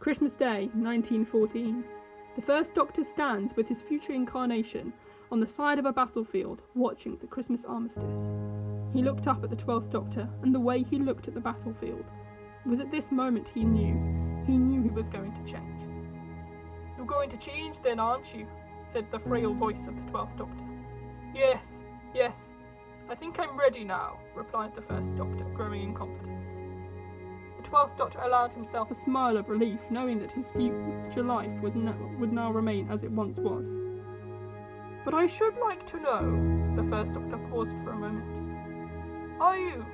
Christmas Day, 1914. The first Doctor stands with his future incarnation on the side of a battlefield, watching the Christmas armistice. He looked up at the 12th Doctor, and the way he looked at the battlefield. It was at this moment he knew he was going to change. "You're going to change then, aren't you?" said the frail voice of the 12th Doctor. Yes, I think I'm ready now," replied the first Doctor, growing in confidence. The 12th Doctor allowed himself a smile of relief, knowing that his future life would now remain as it once was. "But I should like to know," the first Doctor paused for a moment. "Are you?"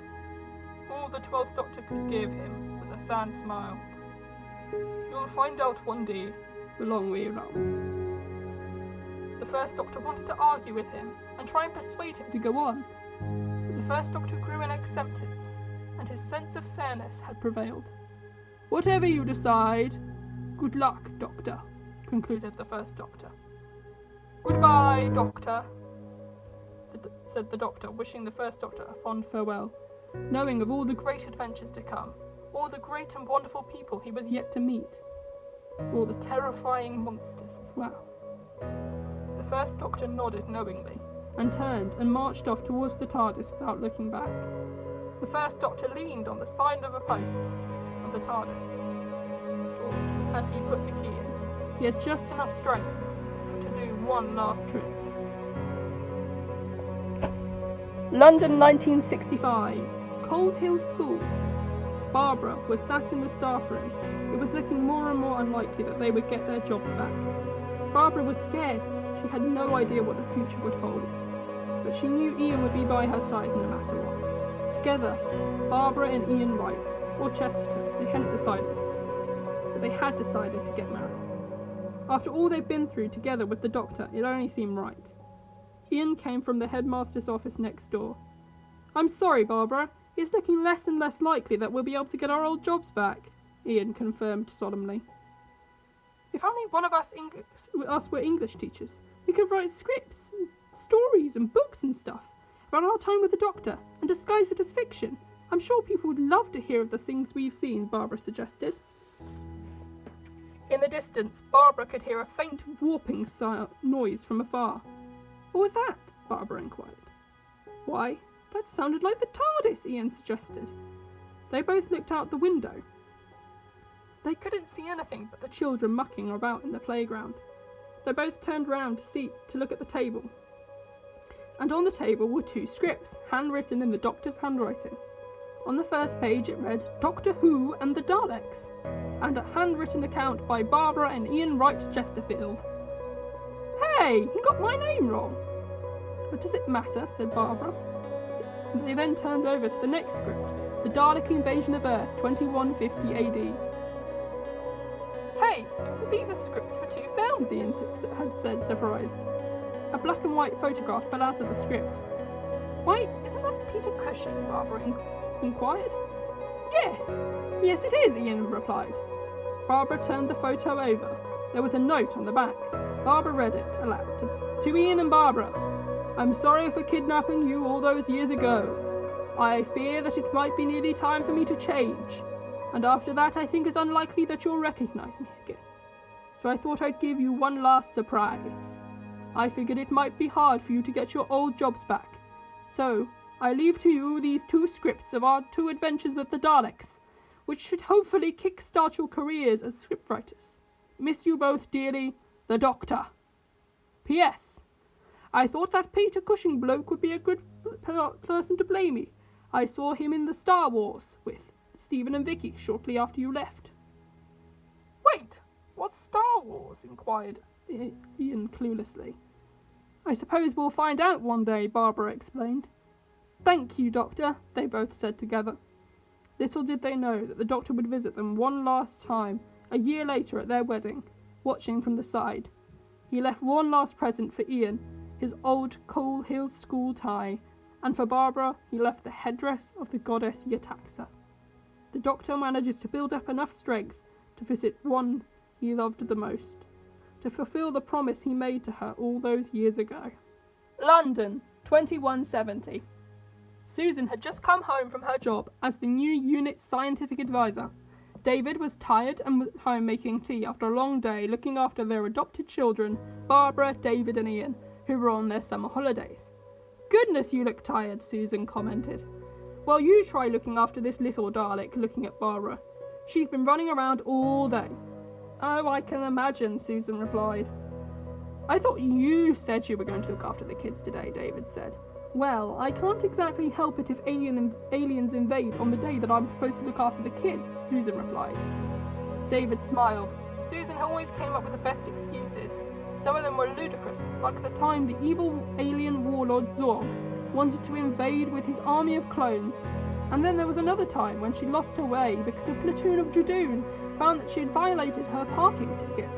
All the 12th Doctor could give him was a sad smile. "You'll find out one day, the long way round." The first Doctor wanted to argue with him and try and persuade him to go on, but the first Doctor grew in acceptance, and his sense of fairness had prevailed. "Whatever you decide, good luck, Doctor," concluded the first Doctor. "Goodbye, Doctor," said the Doctor, wishing the first Doctor a fond farewell, knowing of all the great adventures to come, all the great and wonderful people he was yet to meet, all the terrifying monsters as well. The first Doctor nodded knowingly, and turned and marched off towards the TARDIS without looking back. The first Doctor leaned on the side of a post of the TARDIS, as he put the key in. He had just enough strength to do one last trip. London, 1965. Coal Hill School. Barbara was sat in the staff room. It was looking more and more unlikely that they would get their jobs back. Barbara was scared. She had no idea what the future would hold, but she knew Ian would be by her side no matter what. Together, Barbara and Ian Wright, or Chesterton, they hadn't decided, but they had decided to get married. After all they'd been through together with the Doctor, it only seemed right. Ian came from the headmaster's office next door. "I'm sorry, Barbara, it's looking less and less likely that we'll be able to get our old jobs back," Ian confirmed solemnly. "If only one of us were English teachers, we could write scripts, and stories and books and stuff about our time with the Doctor and disguise it as fiction. I'm sure people would love to hear of the things we've seen," Barbara suggested. In the distance, Barbara could hear a faint warping noise from afar. "What was that?" Barbara inquired. "Why, that sounded like the TARDIS," Ian suggested. They both looked out the window. They couldn't see anything but the children mucking about in the playground. They both turned round to look at the table. And on the table were two scripts, handwritten in the Doctor's handwriting. On the first page it read, "Doctor Who and the Daleks," and a handwritten account by Barbara and Ian Wright Chesterfield. "Hey, you got my name wrong." "What does it matter?" said Barbara. They then turned over to the next script, "The Dalek Invasion of Earth, 2150 AD. "Hey, these are scripts for two films," Ian had said, surprised. A black and white photograph fell out of the script. "Why, isn't that Peter Cushing?" Barbara inquired. Yes it is," Ian replied. Barbara turned the photo over. There was a note on the back. Barbara read it aloud. To Ian and Barbara. "I'm sorry for kidnapping you all those years ago. I fear that it might be nearly time for me to change. And after that I think it's unlikely that you'll recognize me again. So I thought I'd give you one last surprise. I figured it might be hard for you to get your old jobs back. So I leave to you these two scripts of our two adventures with the Daleks, which should hopefully kick-start your careers as scriptwriters. Miss you both dearly, the Doctor. P.S. I thought that Peter Cushing bloke would be a good person to play me. I saw him in the Star Wars with Stephen and Vicky shortly after you left." "Wait, what's Star Wars?" inquired Ian cluelessly. "I suppose we'll find out one day," Barbara explained. "Thank you, Doctor," they both said together. Little did they know that the Doctor would visit them one last time, a year later at their wedding, watching from the side. He left one last present for Ian, his old Coal Hill School tie, and for Barbara he left the headdress of the goddess Yetaxa. The Doctor manages to build up enough strength to visit one he loved the most, to fulfill the promise he made to her all those years ago. London, 2170. Susan had just come home from her job as the new unit's scientific advisor. David was tired and was at home making tea after a long day looking after their adopted children, Barbara, David and Ian, who were on their summer holidays. "Goodness, you look tired," Susan commented. "Well, you try looking after this little Dalek," looking at Barbara. "She's been running around all day." "Oh, I can imagine," Susan replied. "I thought you said you were going to look after the kids today," David said. "Well, I can't exactly help it if aliens invade on the day that I'm supposed to look after the kids," Susan replied. David smiled. Susan always came up with the best excuses. Some of them were ludicrous, like the time the evil alien warlord Zorg wanted to invade with his army of clones, and then there was another time when she lost her way because a platoon of Jadoon found that she had violated her parking ticket.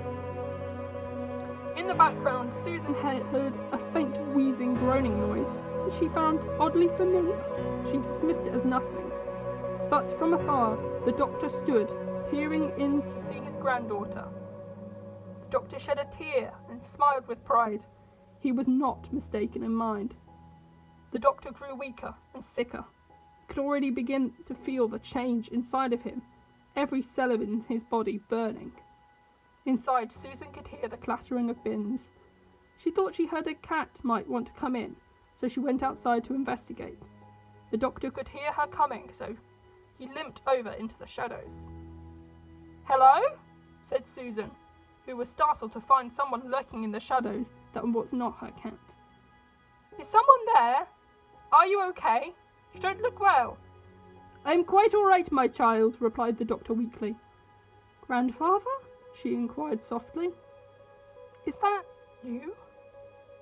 In the background, Susan heard a faint wheezing groaning noise that she found oddly familiar. She dismissed it as nothing. But from afar, the doctor stood, peering in to see his granddaughter. The doctor shed a tear and smiled with pride. He was not mistaken in mind. The doctor grew weaker and sicker. He could already begin to feel the change inside of him, every cell in his body burning. Inside, Susan could hear the clattering of bins. She thought she heard a cat might want to come in, so she went outside to investigate. The doctor could hear her coming, so he limped over into the shadows. "Hello?" said Susan, who was startled to find someone lurking in the shadows that was not her cat. "Is someone there? Are you okay? You don't look well." "I am quite all right, my child," replied the doctor weakly. "Grandfather?" she inquired softly. "Is that you?"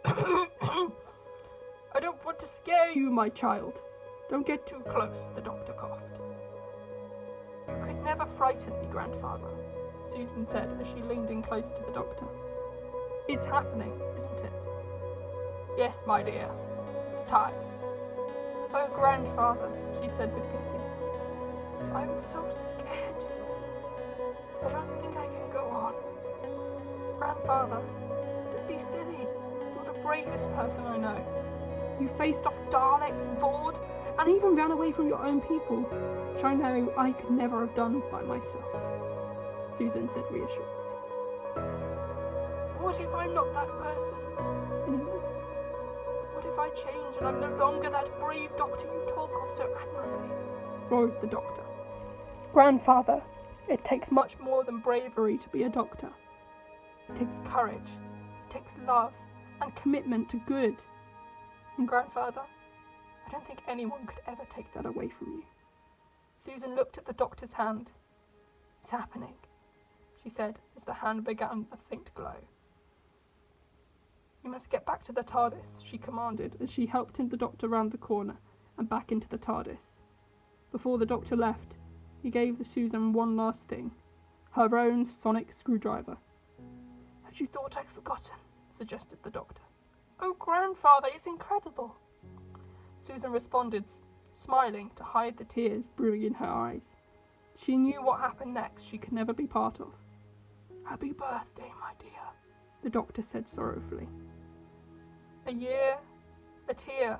"I don't want to scare you, my child. Don't get too close," the doctor coughed. "You could never frighten me, grandfather," Susan said as she leaned in close to the doctor. "It's happening, isn't it?" "Yes, my dear. It's time." "Oh, grandfather," she said with pity. "I'm so scared, Susan. I don't think I can go on." "Grandfather, don't be silly. You're the bravest person I know. You faced off Daleks, Vord, and even ran away from your own people, which I know I could never have done by myself," Susan said reassuringly. "What if I'm not that person anymore? What if I change and I'm no longer that brave doctor you talk of so admirably?" roared the doctor. "Grandfather, it takes much more than bravery to be a doctor. It takes courage, it takes love, and commitment to good. And grandfather, I don't think anyone could ever take that away from you." Susan looked at the doctor's hand. "It's happening," she said as the hand began a faint glow. "You must get back to the TARDIS," she commanded as she helped the doctor round the corner and back into the TARDIS. Before the doctor left, he gave Susan one last thing, her own sonic screwdriver. "Had you thought I'd forgotten?" suggested the doctor. "Oh, grandfather, it's incredible." Susan responded, smiling to hide the tears brewing in her eyes. She knew what happened next she could never be part of. "Happy birthday, my dear," the doctor said sorrowfully. A year, a tear,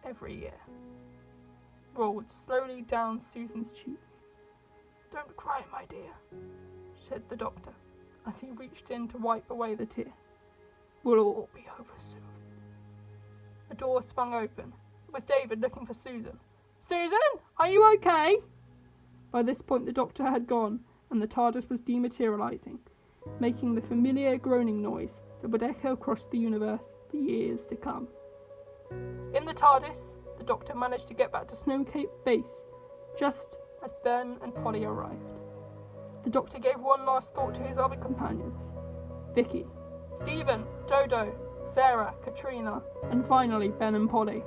every year, rolled slowly down Susan's cheek. "Don't cry, my dear," said the doctor as he reached in to wipe away the tear. "We'll all be over soon." The door swung open. It was David looking for Susan. "Susan, are you okay?" By this point the doctor had gone and the TARDIS was dematerializing, making the familiar groaning noise that would echo across the universe for years to come. In the TARDIS, the doctor managed to get back to Snowcape Base just as Ben and Polly arrived. The doctor gave one last thought to his other companions: Vicky, Stephen, Dodo, Sarah, Katrina, and finally Ben and Polly.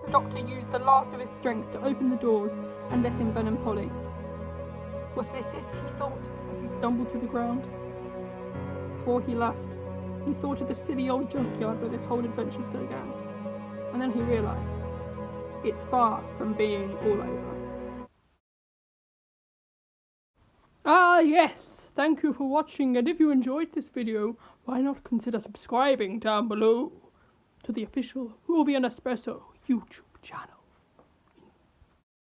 The doctor used the last of his strength to open the doors and let in Ben and Polly. Was this it, he thought, as he stumbled to the ground? Before he left, he thought of the silly old junkyard where this whole adventure began, and then he realised it's far from being all over. Yes, thank you for watching, and if you enjoyed this video, why not consider subscribing down below to the official Ruby and Espresso YouTube channel.